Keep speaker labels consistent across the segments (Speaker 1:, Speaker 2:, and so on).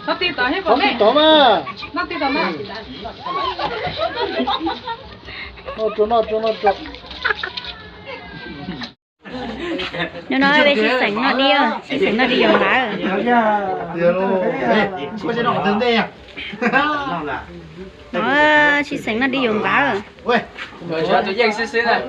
Speaker 1: nó tì tỏi hết bọn mẹ
Speaker 2: tỏ mà
Speaker 1: nó tì tỏi mà
Speaker 2: nó cho
Speaker 3: nó nói về xí sánh nó đi à xí sánh nó đi dùng lá
Speaker 2: có gì nó đến đây à
Speaker 3: nó xí sánh nó đi dùng lá
Speaker 2: ui
Speaker 4: rồi cho tôi dành xí này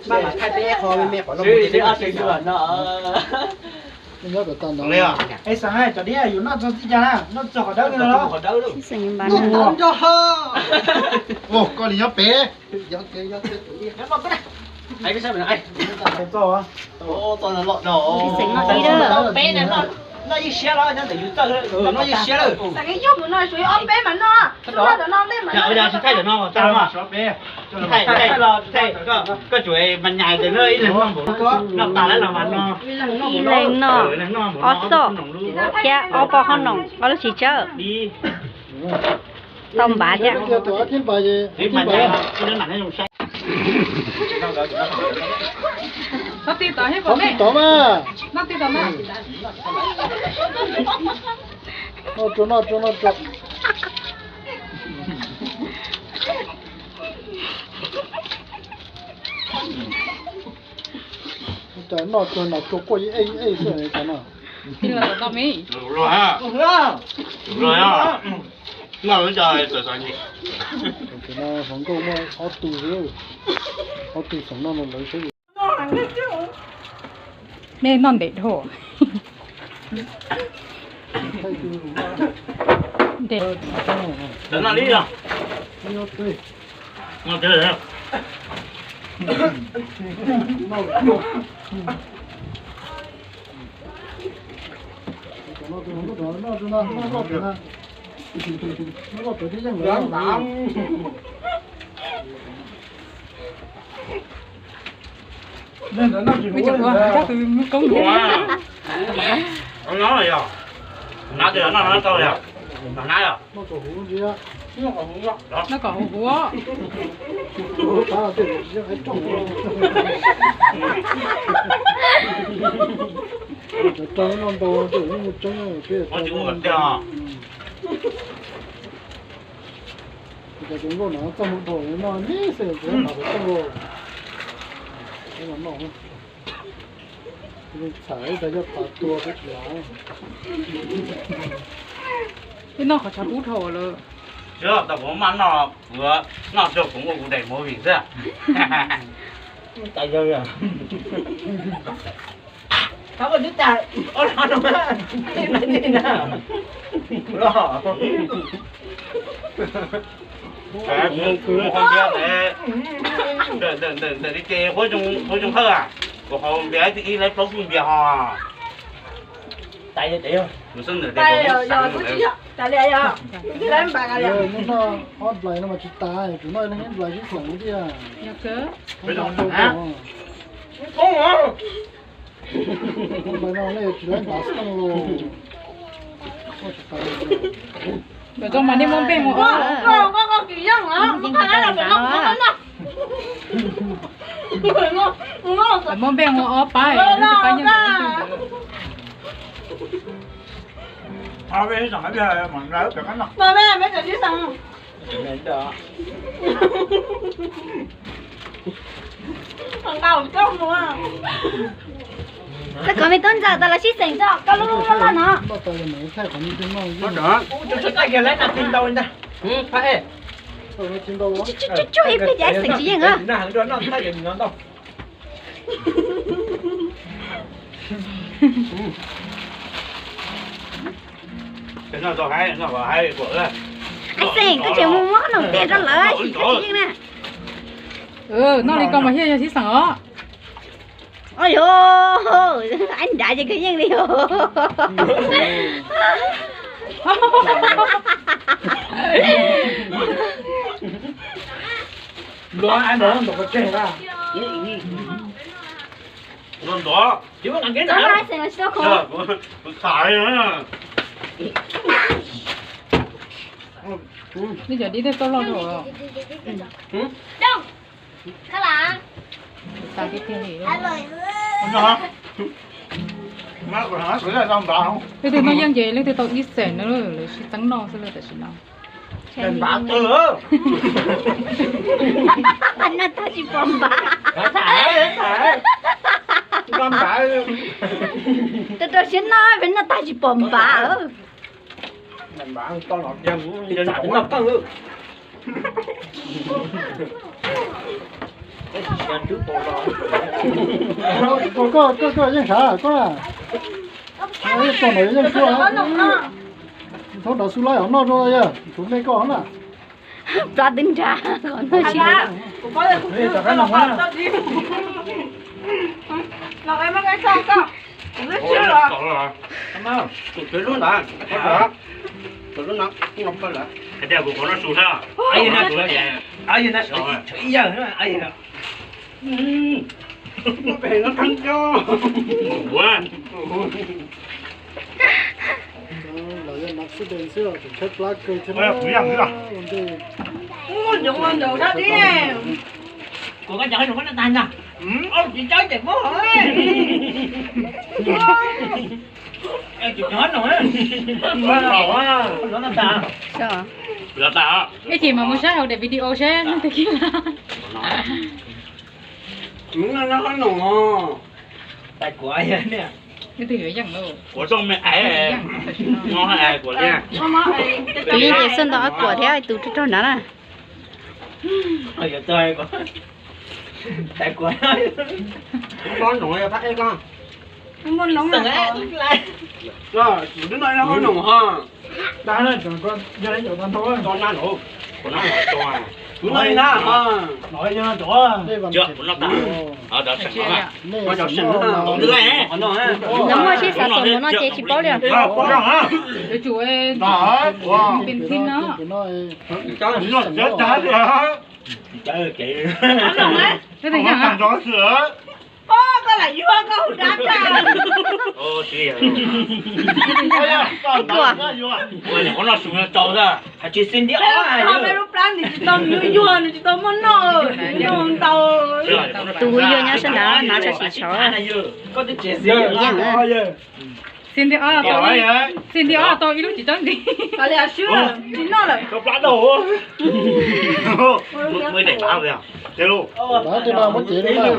Speaker 2: ba mà khai tay kho với mẹ của nó
Speaker 4: xí ăn xí nó
Speaker 2: nhớ được tao đó ấy sáng nay cho đi à, nó cho đi ra nó cho đâu nữa đó
Speaker 3: xí sánh bán
Speaker 2: nó cho hơ ô con đi nhớ bé nhớ cái
Speaker 4: ai cái sao mình ai
Speaker 2: cái to á
Speaker 4: ô to là lọt đồ
Speaker 3: xí sánh nó đi đó
Speaker 4: bé này nó đi xe nó để dùng tơ nó đi xe rồi
Speaker 1: tại cái giúp nó suy ôm bé mà nó nó được non đấy mà
Speaker 4: dạ bây giờ thay được nó
Speaker 2: tao mà số bé
Speaker 4: thay có chuỗi mình nhảy từ nơi này nó tạt lại là mình nó
Speaker 3: đi lên nó ó sọ kia ó bò con nồng ó lúc chỉ chơi
Speaker 4: đi
Speaker 3: tôm bát chứ
Speaker 2: tôi tin bài gì
Speaker 4: thì mình nhảy nó nặng nó sai
Speaker 1: nó tì tỏi hết bọn mẹ
Speaker 2: tỏ mà
Speaker 1: nó tì tỏi mà
Speaker 2: nó cho trời nó cho quay ấy rồi này cái nào
Speaker 1: thì là tao mi
Speaker 4: rồi ha rồi ha nó trời trời trời gì
Speaker 2: cái nó không có mà họ tù rồi họ tù sống nó lấy cái
Speaker 1: mẹ non để thổ để
Speaker 4: đến là đi à nó chơi rồi
Speaker 1: bây giờ qua chắc tôi mới công nhận
Speaker 4: ông nói rồi nó từ nó câu rồi nó nói rồi
Speaker 2: nó có hú gì á
Speaker 1: nó có hú á
Speaker 2: à cái gì cái trống cái trống nó đồ cái một trống cái
Speaker 4: có chữ một tiêu
Speaker 2: cái chúng nó trong một thổi nó ní sờ cái nó trong rồi cái nó cái trái ta cho phạt tua cái lá
Speaker 1: cái nó có chả bút thổ rồi
Speaker 4: chưa tập củaมันnó vừa nó cho cũng một đầy mối hình ra tại sao vậy
Speaker 1: có một đứa tài
Speaker 4: ôi nó đúng á đi nè đó cái cũng không biết để đi chơi khối trung thơ à của họ bé thì lấy phóng viên họ tại vì tiểu musim này
Speaker 1: tay rồi tôi chỉ tại đây à cái đấy bạn à
Speaker 2: nó hot lại nó mà chỉ tài chúng nó nó hết lại cái sống đi à
Speaker 1: nhớ cớ
Speaker 4: bây giờ
Speaker 2: không
Speaker 4: hả
Speaker 2: không à không nó này chỉ lấy bát xong rồi
Speaker 1: rồi trong mà đi mua bèn một có kỳ dân hả không phải là phải ngon lắm đâu phải mua bèn một ốp bài nó phải nhân
Speaker 4: à bây giờ bây giờ mình ra được cái nào
Speaker 1: mà mẹ mấy cái gì xong
Speaker 4: này đó
Speaker 1: thằng nào trong đúng không
Speaker 3: ta có mấy tôn giờ ta là xí sánh cho có lúc nó nó
Speaker 2: bắt tay là mấy thay còn như thế nào
Speaker 4: nó đó
Speaker 1: chú tay kia lấy là tin đâu anh ta phải
Speaker 2: nó chín đâu á
Speaker 3: chú hiếp cái giải sánh chỉ hả
Speaker 1: nè đứa nó thay cái nó đâu
Speaker 4: cái nó rồi hay của đấy
Speaker 3: anh sánh cái chuyện mua món đồng tiền đó lợi chỉ cái gì nè
Speaker 1: nó đi con mà hiên cho xí sẵn
Speaker 3: ôi dồi anh đã cho cái gì đi
Speaker 2: đó anh đó nó có chơi ra
Speaker 4: luôn đó
Speaker 1: chứ mà làm cái
Speaker 3: đó là sánh là không
Speaker 4: xài nữa
Speaker 1: bây giờ đi theo tôi lo rồi
Speaker 3: đâu thế là
Speaker 1: ta cái kia gì
Speaker 4: hả
Speaker 2: má của nó là làm bảo
Speaker 1: cái thứ nó dân dễ lên từ tàu ít sẻ nữa rồi chỉ trắng no sẽ là tại sao
Speaker 2: đàn bạc từ
Speaker 3: anh nó ta chỉ bom bả
Speaker 2: thải làm bạc
Speaker 3: tôi xin nói với nó ta chỉ bom bả
Speaker 2: đàn bạc con lọt dân
Speaker 4: Dân cũng ngập con ư.
Speaker 2: có dân xã có à ấy con này dân chua á thôi đó xuống lại ở nó rồi à chúng đây có à
Speaker 3: ra tính trả còn tôi chỉ
Speaker 1: nó em cái sao sao
Speaker 4: Ủa, nó còn rồi. Cảm ơn. Tụi nó đã. Tụi nó ngọc con lại. Cái đeo của nó xuống ra. Ai nó tụi nó vậy. Ai nó chửi giờ nữa. Ai nó. Nó về nó thắng cho. Quá.
Speaker 2: là dân nạp số tiền xưa thì thất lá cây thế
Speaker 4: Ôi, quý ăn nữa à?
Speaker 1: muốn dùng ăn đồ đó đi nè
Speaker 5: Cô có chơi được nó tan nha. Ôi chị chơi chị bố ơi. Em chịu hết rồi á. Quá đầu á. Nó ta.
Speaker 3: sao
Speaker 4: Là ta.
Speaker 1: cái gì mà muốn sát hậu để video xe nó thì kia là
Speaker 5: Nó có nổ. Tại của ai nè.
Speaker 1: cái thứ vậy chẳng đâu
Speaker 4: Của trong mẹ ấy. Ngon hay của nha.
Speaker 3: tự nhiên chị xin đó của thế ai tụt cho nó nè
Speaker 5: Ôi giờ chơi quá. Tại của ai.
Speaker 4: Con nổi bắt đấy con.
Speaker 1: muốn nóng
Speaker 5: Từng
Speaker 1: là
Speaker 5: ấy lại. Rồi, đứa này nó có nổ ha.
Speaker 2: đã lên chẳng con giờ lấy nhiều con thôi
Speaker 4: Con nó nổ. Của nó nổ to à.
Speaker 5: Đứa này ha.
Speaker 2: nói cho chỗ
Speaker 4: Chưa, của nó ta. Ở đó sẵn nó à.
Speaker 2: có
Speaker 5: Nó sinh nó. Đứa này. Nó ha.
Speaker 3: nó mua chi sản phẩm của nó chị chỉ bảo liền
Speaker 4: Con rồng á.
Speaker 1: để chủ em
Speaker 2: đó
Speaker 1: bên xin nó
Speaker 5: Cho
Speaker 4: Nó chết chết rồi.
Speaker 5: chơi chị.
Speaker 1: cái thứ chẳng à
Speaker 4: Gió sữa.
Speaker 1: có là vua có hụt đá ra
Speaker 4: Ô, chị à.
Speaker 3: của
Speaker 4: Ôi, con nó xuống nó trâu ra.
Speaker 5: Hãy chị xin đi ó à.
Speaker 1: không cái lúc đó thì chị tôm như vua này chị tôm muốn nó nhưng tàu
Speaker 3: tụi vô nhau xin nó sẽ chỉ cho
Speaker 5: Có cái chị
Speaker 3: dạng nữa
Speaker 1: xin đi à
Speaker 4: Giỏi
Speaker 1: tôi
Speaker 4: vậy.
Speaker 1: xin đi à tôi lúc chị tôm đi cái là sữa chị nó là
Speaker 4: Có lá đồ. Mới đẩy bao rồi à? Thế luôn.
Speaker 2: đó thì ba mất tiền rồi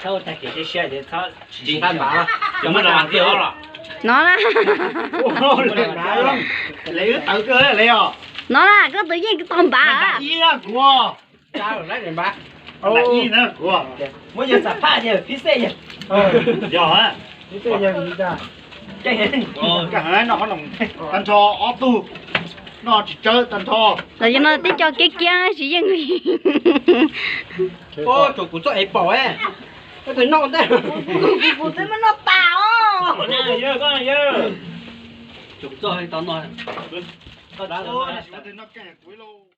Speaker 5: Thôi ta kể cho xe để thôi.
Speaker 4: Chính ban bảo. Chúng mới làm tiêu rồi.
Speaker 3: nó là
Speaker 4: Lấy tự cơ lấy à.
Speaker 3: nó là có tự nhiên cái tôm bả
Speaker 4: Ý là của.
Speaker 5: Sao rồi lấy tiền bạc.
Speaker 4: Là ý nữa của.
Speaker 5: Mới giờ sạp pha giờ phía xe giờ.
Speaker 4: Giỏi á.
Speaker 5: Phía xe giờ gì ta. Chạy hết.
Speaker 4: Cả hai nó có nồng ăn cho ó tu. Nó chỉ chơi ăn cho.
Speaker 3: rồi cho nó tí cho cái kia chỉ dân
Speaker 5: Ô, chỗ của chỗ ấy bỏ ấy. Cái thứ nó đây.
Speaker 1: phụ tới mà nó tao
Speaker 5: Con này dơ, con này dơ. Chỗ chỗ ấy tao nói.
Speaker 4: Nó kẹt cuối lâu.